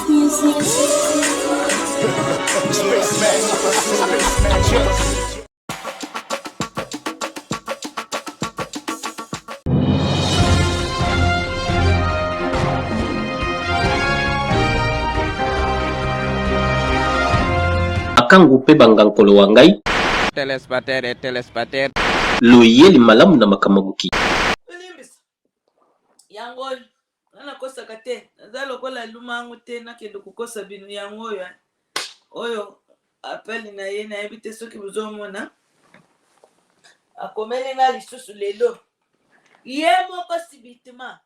Akangu pe bangankolo wa ngai telespater loyeli malamu na makamaguki Limbisa. Yango nakosaka te naza lokola lumangu te nakende kokosa bino yango oyo apeli na ye nayebi te soki bozomona akomeli nga lisusu lelo ye moko sibitima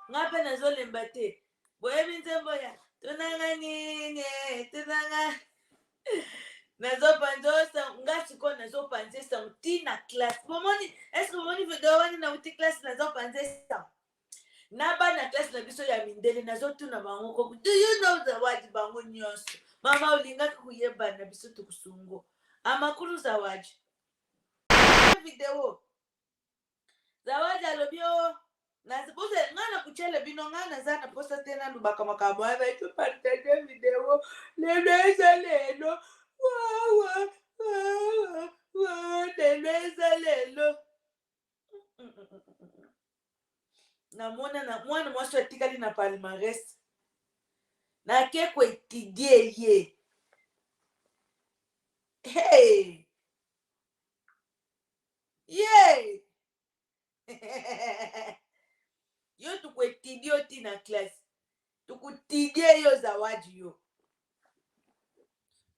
nga mpe nazolemba te boyebi nzembo ya tonanga nini tonanga nazopanza nga sikoyo nazopanza esango ntina classe bomoni eske bomoni video wani nauti classe nazopanza esango na bana classe na biso ya mindele nazotuna bango koko do you know zawadi bango nyonso mama olingaki kuyeba na biso tukusungo amakulu zawadi video zawadi alobi o nazibuze nga na kuchele bino nga naza na posta te nalubaka makambo ava etupartage video lelo eza lelo lelo eza lelo namona na mwana mwasi atikali na palmarès nake koetudie ye hey ye yo tukuetudie oti na classe tukutudie yo zawadi yo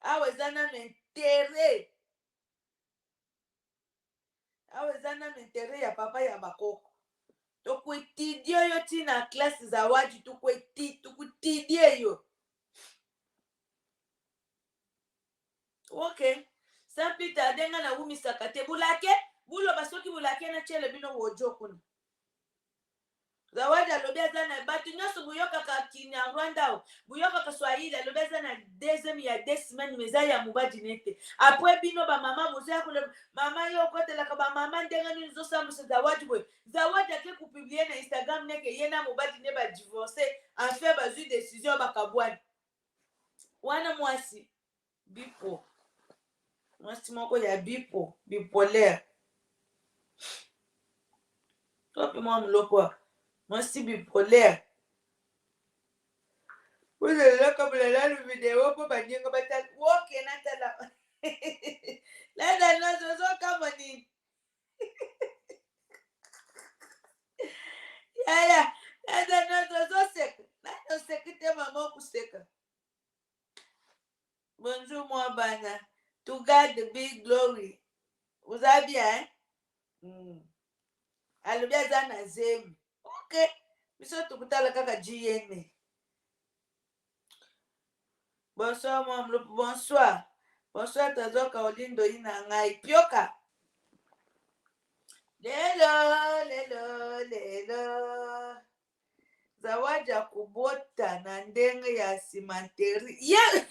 awa eza nano intere ya papa ya bakoko tukuetudie yo ti na classe zawadi tukutudie yo ok sampita adenga na wumisaka te bulake buloba soki bulake na chele bino wojo kuna zawadi alobi aza na bato nyonso buyokaka kinyarwanda buyokaka swahili alobi aza na deuxième ya 2 semaines meza ya mobadi nete apres bino bamama bozoya koloba mama yo okotelaka bamama ndenge nini zosambwisa zawadi boye zawadi ake kopiblie na instagram neke ye na mobadi ne badivorce enfin bazwi décision bakabwani wana mwasi bipo mwasi moko ya bipo bipolaire tope mwa moloko mwasi bipolaire ozelelaka bolalalu video mpo banyenga batala woke natala lada nozo ozokama nini yaya lada nozo ozoseka nani oseki te mama okuseka bonjour moi bana to God the big glory vous allez bien alobi aza na zemi ok biso tukutala kaka gn bonsoir moi mlopo bonsoir tazoka olindo ina ngai pioka lelo zawadi ya kubota na ndenge ya simanteri ya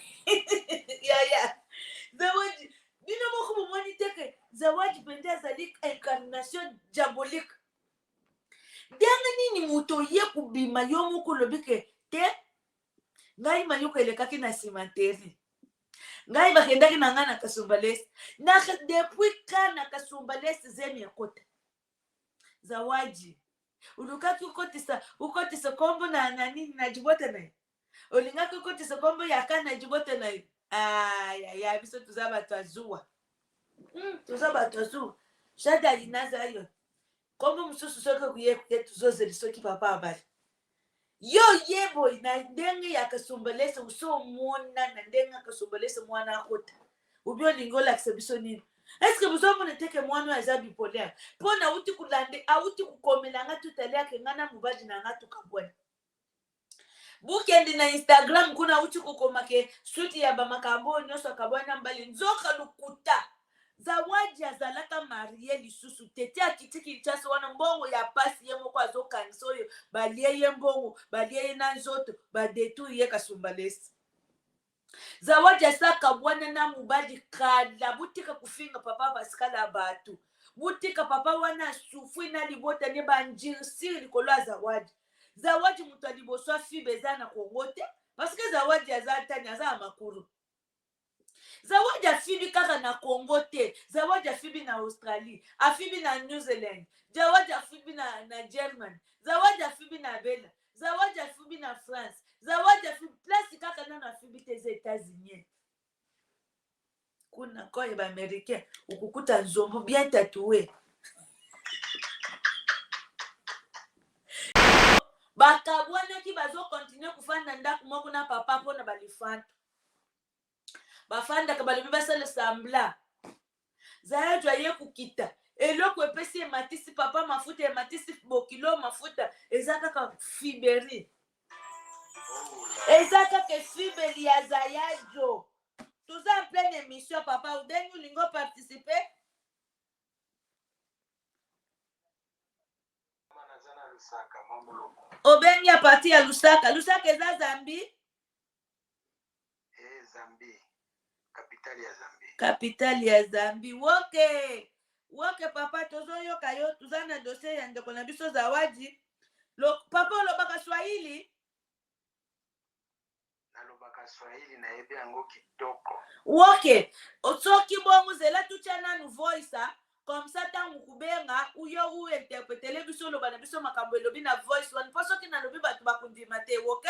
zawadi bino moko bomoni teke zawadi pende azali incarnation diabolique ndenge nini moto ye kubima yo moko lobike te ngai mayoko elekaki na simanteri ngai bakendaki na ngai na kasumbalesi depuis kana kasumbalesi zemi ekota zawadi ulukaki ukotisa kombo na nini na jibota na ye olingaki ukotisa kombo ya kana na jibota na ye ya biso tuza bato azuwa shada alinaza yo kombo mosusu soki okuyekuke tuzozeli soki papa abali yo yebo na ndenge ya kasumbalese usomona na ndenge ya kasumbalese mwana akota ubi olingi olakisa biso nini eske bozomona teke mwana oyo aza bipolaire mpo na auti kulande auti kukomelanga tutali ake nga na mobali na nga tukabwana bukende na instagram kuna auti kukomake suti ya bamakambo oyo nyonso akabwana mbali nzoka lukuta zawadi azalaka marie lisusu tete akitiki nchasi wana mbongo ya pasi ye moko azokanisa oyo balie ye mbongo balie ye na nzoto badetu ye kasumbalesi zawadi asaka bwana na mobali kala butika kufinga papa basikala bato butika papa wana sufwi na libota ne banjiri siri likolo ya zawadi mutu aliboso afibe eza na kongo te parce que zawadi aza tani aza makuru. Zawadi afibi kaka na Congo te, zawadi afibi na Australie, afibi na New Zealand, zawadi afibi na Germany, zawadi afibi na Bela, zawadi afibi na France, zawadi afibi place kaka na afibi te za États-Unis. Kuna kwa ba américain ukukuta nzombo bien tatoué. Bakabwana ki bazo continuer kufanda ndaku moko na papa pona balifanda. Bafanda kabalibi basale sambla. Zaya joye kukita. Eloko epesi ematisi papa mafuta ematisi bokilo mafuta ezaka ka fiberi. Ezaka ke fiberi ya Zayajo. Tout ça en pleine émission papa ou dengu lingo participer. Obengi a parti ya Lusaka. Lusaka eza Zambie. Zambie. Capitale ya Zambie. Capitale ya Zambie. Woke. Woke papa tozo yoka yo tuzana dossier ya ndeko na biso Zawadi. Papa olobaka Swahili. Nalobaka Swahili na ebe yango kitoko. Woke. Osoki bongo zela tuchana nu voice comme ça tangu kubenga uyo u interpréter biso loba na biso makambo elobi na voice one poso ki na lobi batu bakundima te woke.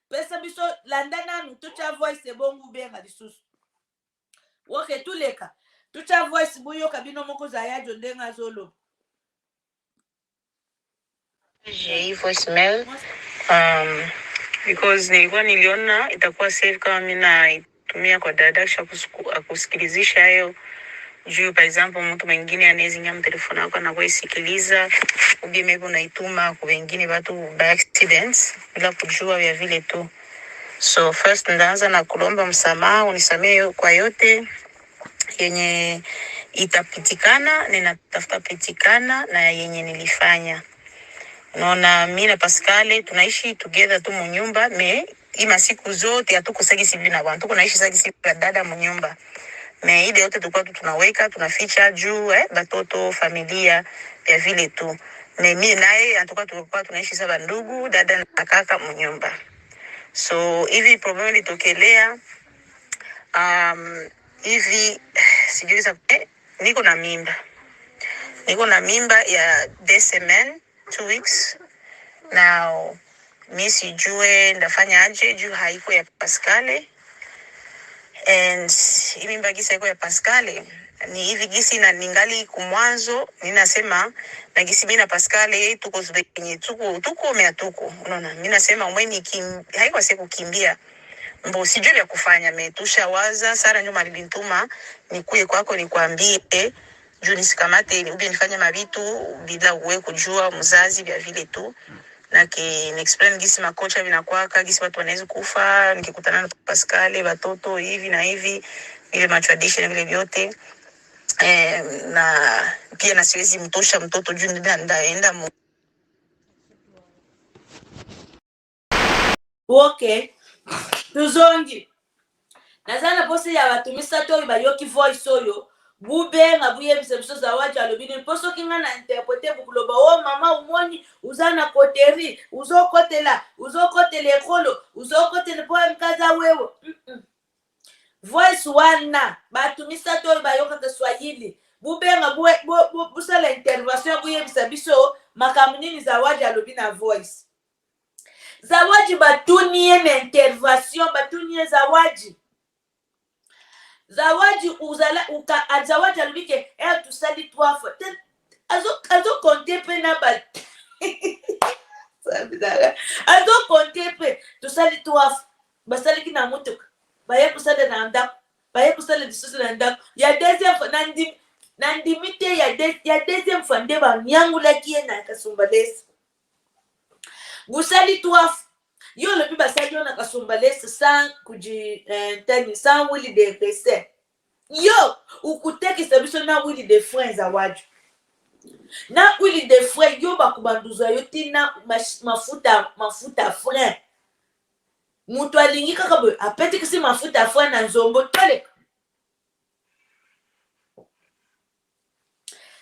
Pesa biso landana nu tucha voice bongo benga lisusu. Woke tuleka. Tucha voice buyo kabino moko Zayajo ndenga zolo. J'ai voicemail because nilikuwa niliona itakuwa safe kama mimi naitumia kwa dada kisha kusikilizisha hayo juu par example mtu mwingine anayezingia mtelefoni wako na kuisikiliza ubi maybe unaituma kwa wengine watu by accidents bila kujua vya vile tu. So first ndaanza na kulomba msamaha, unisamehe kwa yote yenye itapitikana, ninatafuta pitikana na yenye nilifanya. Naona mimi na Pascal tunaishi together tu mnyumba, ima siku zote hatukusagi sivi na watu tunaishi sagi sivi na dada mnyumba. Ile yote tulikuwa tunaweka, tunaficha juu batoto, familia ya vile tu. Mimi naye tulikuwa tunaishi saba ndugu, dada na kaka mnyumba. So hivi problem ilitokelea hivi sijui sa niko na mimba. Niko na mimba ya 2 semaines, 2 weeks. Now mimi sijue ndafanya aje juu haiko ya Pascal. And mimba gisa iko ya Pascal ni hivi gisi na ningali kumwanzo ninasema na gisi mimi na Pascal tuko zenye tuko meatuko. Unaona mimi nasema mweni haiko siku kimbia. Mbo sijui ya kufanya metusha waza Sara nyuma alinituma nikuye kwako nikwambie juu nisikamate ni ubi nifanye mabitu bila uwe kujua mzazi vya vile tu na ki explain gisi makocha vinakuwaka gisi watu wanaweza kufa nikikutana na Pascal watoto hivi na hivi ile ma tradition vile vyote na pia na siwezi mtosha mtoto juu ndaenda Okay. Tuzongi. Nazana posi ya watumisa to ibayoki voice oyo. Bube nga buye bisebiso Zawadi alobini poso kinga na interprete bukuloba o mama umoni uzana koteri uzokotele ekolo uzokotele po mkaza wewe. Voice wana batumisa to ibayoka ke Swahili. Bube nga busala intervention buye bisebiso makamunini Zawadi alobina voice. Zawadi batunie na intervention batunie Zawadi. Zawadi uzala Zawadi alubike tu sali 3 fois. Azo compter pe na ba. Azo compter pe tu sali 3 fois. Basali kina mutuka. Baye kusala na ndak. Baye kusala disusu na ndak. Ya deuxième fois nandimite ya deuxième fois ndeba nyangula kie na Kasumbalesa. Busali 3 fois. Yo le biba sa yo na Kasumbalesa sans kuji tani sans wili de pese. Yo ukuteki sabiso na wili de frein Zawadi. Na wili de frein yo bakubanduza yo tina mafuta frein. Mutu alingi kaka bo apeti kisi mafuta frein na nzombo tole.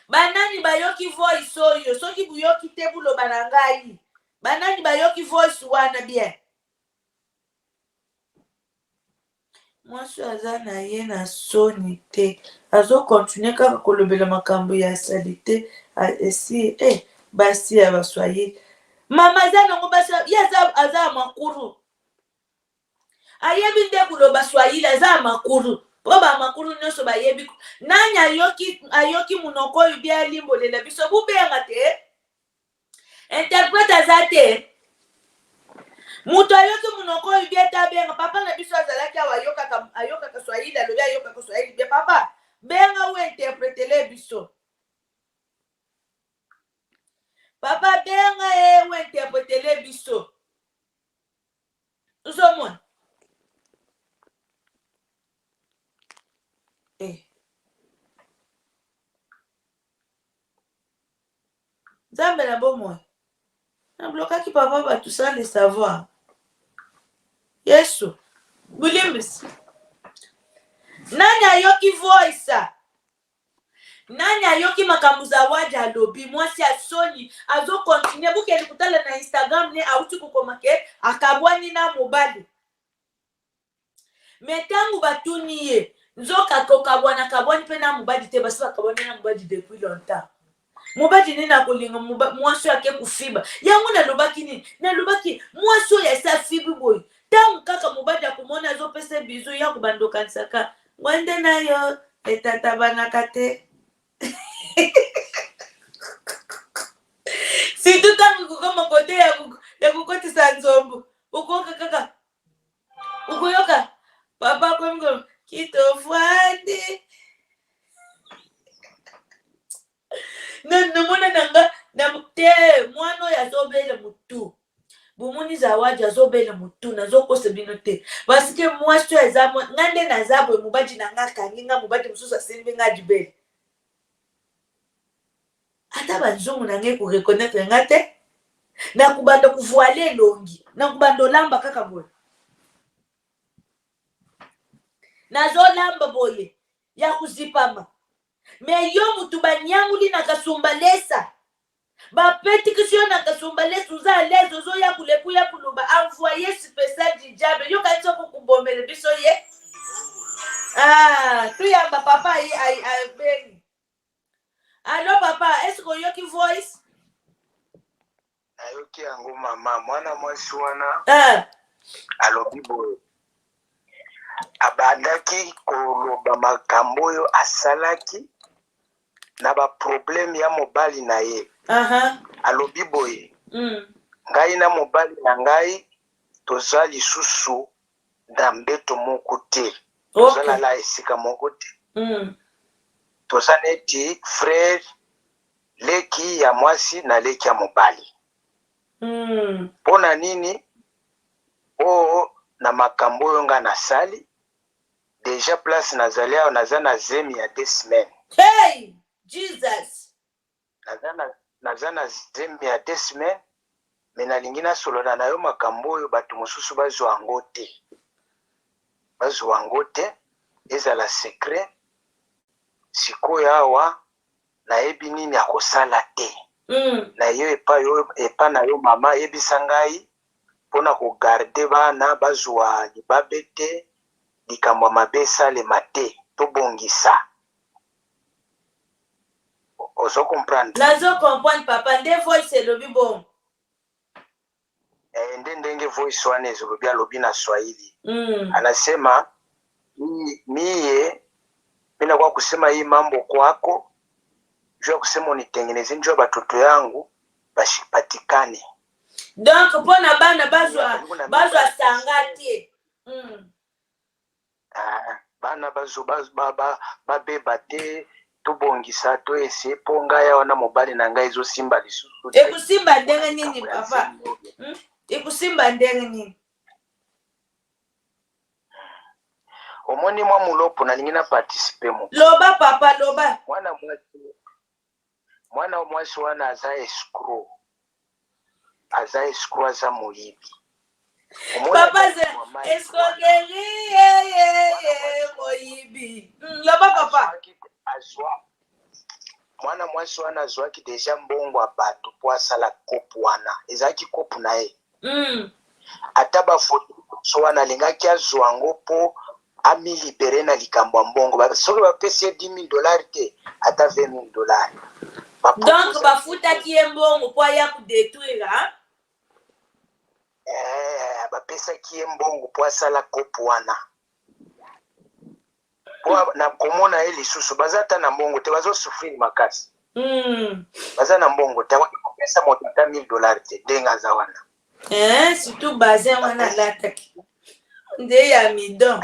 Banani bayoki voice oyo soki buyoki tebulo banangai. Banani bayoki voice wana bien. mwasi aza na ye na soni te azokontinue kaka kolobela makambo ya sali te esi basi ya baswahili mama aza nango basi ye aza ya makuru ayebi nde kuloba swahili aza ya makuru po bamakuru nyonso bayebi nani ayoki monoko oyo bia alimbolela biso bubenga te interprete aza te mutu ayoki monoko oyo bia te abenga papa na biso azalaki awa ayokaka swahili alobi ayokaka swahili bia papa benga o interpretele biso papa benga o interpretele biso uzomona nzambe na bomoi nablokaki papa bato sans le savoir yesu bulimbisi nani ayoki voice nani ayoki makambo zawadi alobi mwasi asoni azokontinue bukeli kutala na Instagram ne auti kukomake akabwani na mobali metangu batuni ye nzoka kokabwana kabwani pe na mobali te basi bakabwani na mobali depuis longtemps mobali nini akolinga mwasi ake kufiba yango nalobaki nini nalobaki mwasi oyo asa fibi boye ntango kaka mobali akomona azopesa bizu ya kobandokanisaka ngwande na yo etatabanaka te situ ntango kokoma kote ya kokotisa nzombo okoyoka kaka okoyoka papa komiko kitofwandi nomona nanga na te mwana oyo azobele mutu bomoni zawadi azobele mutu nazokosa bino te parceke mwasi oyo eza nga nde naza boye mobadi na nga akangi nga mobadi mosusu asimbi nga dibele ata banzungu na ngai korekonetre nga te nakubanda kuvoile elongi nakubanda olamba kaka boye nazolamba boye ya kuzipama me yo mutu banyanguli na kasumba lesa bapetikisi yo na kasumba lesa uza aleze ozoya kuleku ya kuluba envoye spécial dijabe yo kanisa kokubombele biso ye tuyamba papa abengi alo papa eske oyoki voice ayoki yango mama mwana mwasi wana alobi boye abandaki koloba makambo oyo asalaki na baprobleme ya mobali na ye alobi boye ngai na mobali na ngai toza lisusu na mbeto moko te tozalala esika moko te toza neti frere leki ya mwasi na leki ya mobali mpona nini oyo na makambo oyo nga nasali deja place nazali ayo naza na zemi ya 2 semaines. Hey Jesus, naza na zemi ya 2 semaines me nalingi nasolola na yo makambo oyo bato mosusu bazwa yango te ezala secret sikoyo awa nayebi nini akosala te na yo epa na yo mama yebisa ngai mpona kogarde bana bazwa libabe te likambo ya mabe esalema te tobongisa ozo comprendre nazo comprendre papa nde voice elobi bongo nde ndenge voice wana ezolobi alobi na Swahili anasema mie mina kwa kusema hii mambo kwako juu ya kusema unitengeneze njoo batoto yangu bashipatikane donc mpona bana bazwa sangati bana babeba te tobongisa to ese po ngai awa na mobali na ngai ezosimba lisusu ekusimba ndenge nini papa ekusimba ndenge nini omoni mwa mulopo nalingi na participe mo loba papa loba mwana mwasi wana aza escroc aza moyibi papa escroquerie moyibi loba papa mwana mwasi wana azwaki deja mbongo ya bato po asala kopu wana ezalaki kopu na ye ata bafoto so wana alingaki azwa yango po ami libéré na likambo mbongo soki bapesi ye $10,000 te ata $20,000. Donc bafutaki ye mbongo po aya kudétruire bapesaki ye mbongo po asala kopo wana po na komona ye lisusu baza ata na mbongo te bazosufrire makasi baza na mbongo te bakopesa moto ata $1,000 te ndenge aza wana surtout bazin wana alataki nde ya midon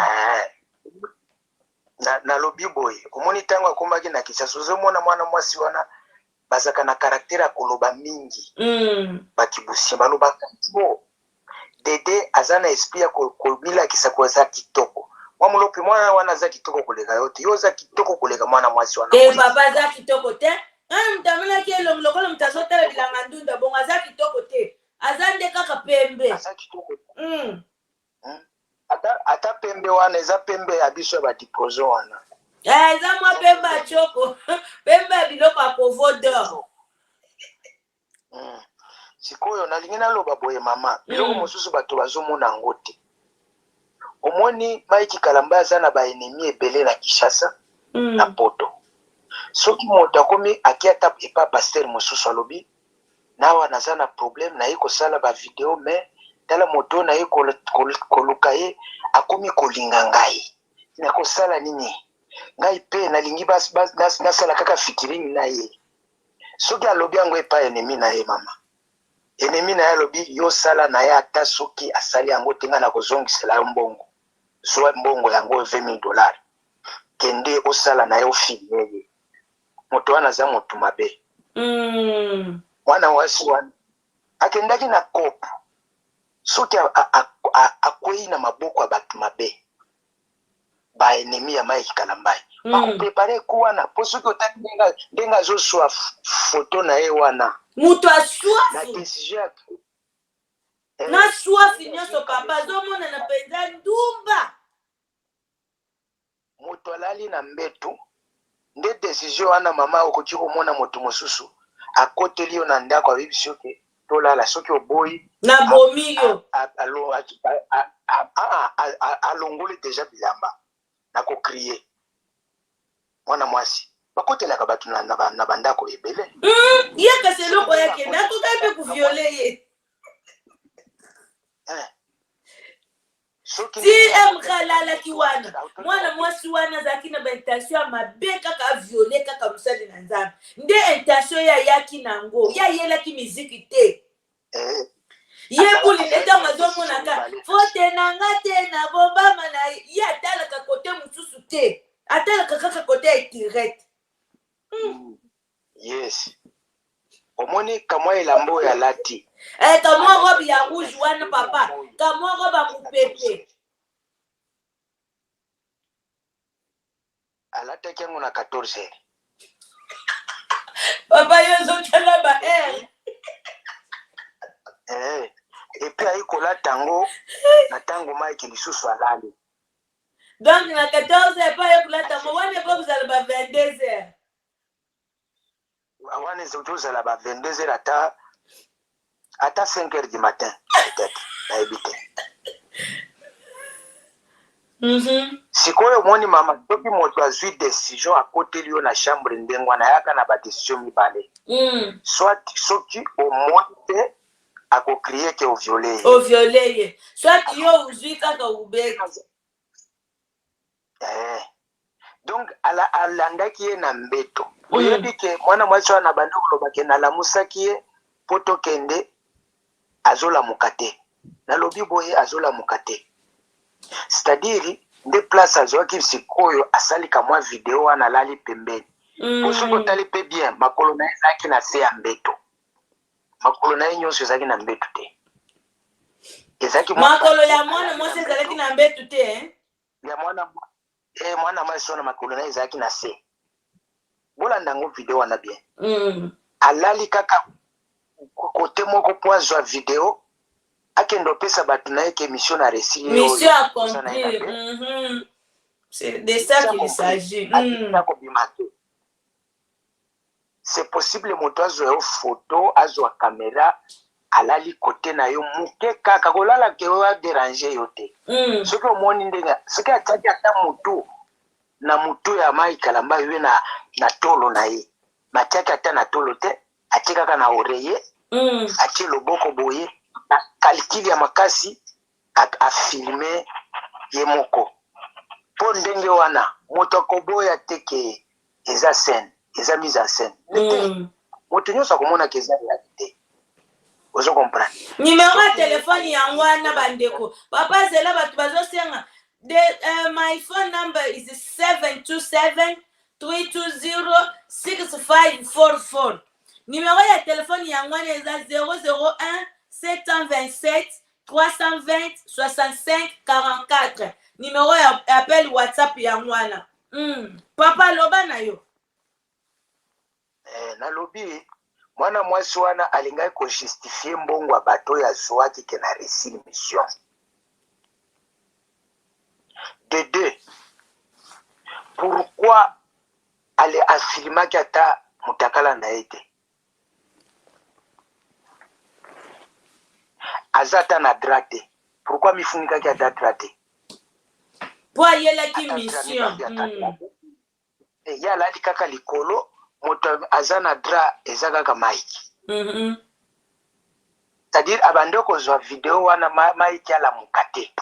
nalobi boye omoni ntango akomaki na Kinshasa ozomona mwana mwasi wana bazaka na karaktere ya koloba mingi bakibusien balobaka tro dede aza na esprit ya komilakisa ko aza kitoko mwa molopi mwana wana aza kitoko koleka yo te yo oza kitoko koleka mwana mwasi wana papa aza kitoko te mutamonaki elongo lokola mutu azotala bilanga ndunda bongo aza kitoko te aza nde kaka pembe aza kitoko ata pembe wana eza pembe ya biso ya badiprozo wana eza mwa pembe ya choko pembe ya biloko ya kovodor sikoyo nalingi naloba boye mama biloko mosusu bato bazomona yango te omoni Mike Kalamba aza na baenemi ebele na Kinshasa na poto soki moto akomi aki ata epa paster mosusu alobi nawa naza na problème naye kosala bavideo me tala moto naye koluka ye akomi kolinga ngai nakosala nini ngai pe nalingi nasala kaka fikirini na ye soki alobi yango epa enemi na ye mama enemi na ye alobi yo sala na ye ata soki asali yango te nga na kozongisela yo mbongo zwa mbongo yango $20,000 kende osala na ye ofilme ye moto wana aza motu mabe mwana wasi wana akendaki na kopo soki akwei na maboko ya bato mabe baenemi ya Mike Kalamba bakoprepare ku wana po soki otali ndenge azoswa foto na ye wana mutu aswafu na décision na swafi nyonso papa azomonana mpenza ndumba moto alali na mbetu nde décision wana mama okoki komona moto mosusu akoteli yo na ndako ayebi soki tolala soki oboyi na bomio alongoli deja bilamba na kokrie mwana mwasi bakotelaka bato na bandako ebele ye kasi eloko yake nakokai mpe kuviole ye ti mkalalaki wana mwana mwasi wana azalaki na baintention ya mabe kaka aviole kaka mosali na nzambe nde intention ya yaki nango ya yelaki miziki te ye kuli nde ntango azomonaka fote nanga te na bombama na ye atalaka kote mosusu te atalaka kaka kote ya etirete yes omoni kamwa elamba oyo alati kamwa robe ya rouge wana papa kamwa robe ya mopepe alataki yango na 14 papa yo ozotala baere epuis ayi kolata yango na ntango Mike lisusu alali donc na 14 epa ye kolata mo wana epa kozala ba 22h wana ezozala ba 22h ata 5h du matin peut-être nayebi te sikoyo omoni mama soki moto azwi décision akoteli yo na chambre ndenge wana ayaka na badécision mibale soit soki omoni te akokrie ke oviole ye soit yo ozwi kaka ubeki donc alandaki ye na mbeto oyebi ke mwana mwasi wana na bandi kolobake nalamusaki ye po tokende azolamuka te nalobi boye azolamuka te c'est-à-dire nde place azwaki sikoyo asalika mwa video wana alali pembeni po soki otali mpe bien makolo na ye ezalaki na se ya mbeto makolo na ye nyonso ezalaki na mbeto te makolo ya mwana mwasi ezalaki na mbeto te ya mwana mwasi wana makolo na ye ezalaki na se bolanda yango video wana bien alali kaka kote moko po azwa video akende opesa bato na ye ke mission na réussi mission accomplie c'est de ça qu'il s'agit c'est possible moto azwa yo photo azwa caméra alali kote na yo muke kaka kolala ke wa déranger yo te soki omoni ndenge soki ataki ata mutu na mutu ya mai kalamba yo na tolo na ye matiaki ata na tolo te atie kaka na oreye atie loboko boye na calcul ya makasi afilme ye moko po ndenge wana moto akoboya te ke eza scène eza mise en scène nete moto nyonso akomona ke eza réalité ozo comprendre numéro ya telefone yango wana bandeko papa zela bato bazosenga my phone number is 727-320-6544 numéro ya telefone yango wana eza 001-727-320-6544 numéro ya appel WhatsApp yango wana papa loba na yo nalobi mwana mwasi wana alingaki kojustifie mbongo ya bato ya zwaki ke na réussi mission de deux pourquoi ale afirmaki ata mutakala na ye te aza ata na dra te pourquoi mifunikaki ata dra te po ayelaki mission ye alali kaka likolo moto aza na dra eza kaka maiki c'est-à-dire abande kozwa video wana maiki alamuka te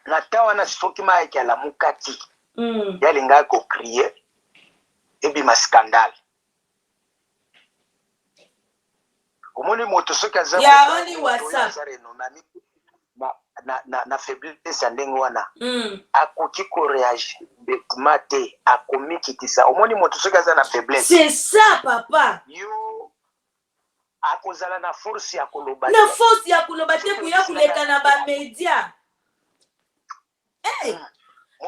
na ta wana soki maiki alamuka ti yalingaki kokrie ebima scandale omoni moto soki aza na faiblesse ya ndenge wana akoki koreagir betima te akomikitisa omoni moto soki aza na faiblesse c'est ça papa yo akozala na force ya koloba na force ya koloba te kuya kuleka na bamedia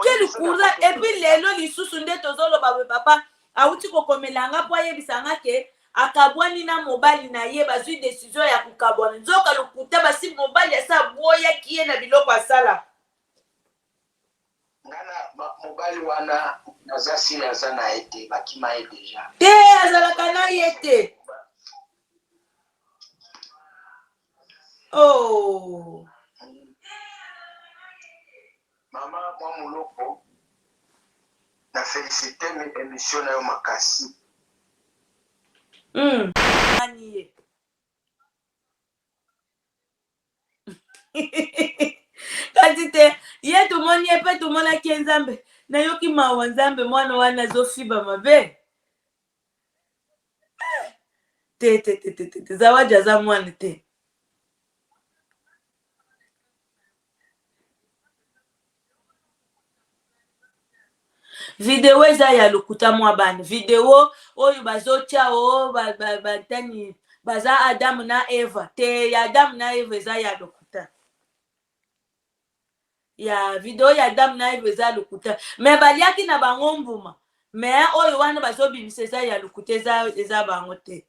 quel courage et puis lelo lisusu nde tozoloba we papa awuti kokomelanga po ayebisanga ke akabwani na mobali na ye bazwi décision ya kokabwana nzoka lokuta basi mobali asa boyaki ye na biloko asala ngana mobali wana naza sili aza na ye te bakima ye deja te azalaka na ye te oh mama mwa moloko na félicité émission na yo makasi ani kasi te ye tomoni ye mpe tomonaki nzambe nayoki mawa nzambe mwana wana azofiba mabe te zawadi aza mwana te video eza ya lokuta mwa bana video oyo bazotia batani baza Adamu na Eva te ya Adamu na Eva eza ya lokuta ya video ya Adamu na Eva eza lokuta me baliaki na bango mbuma me oyo wana bazobimisa eza ya lokuta eza bango te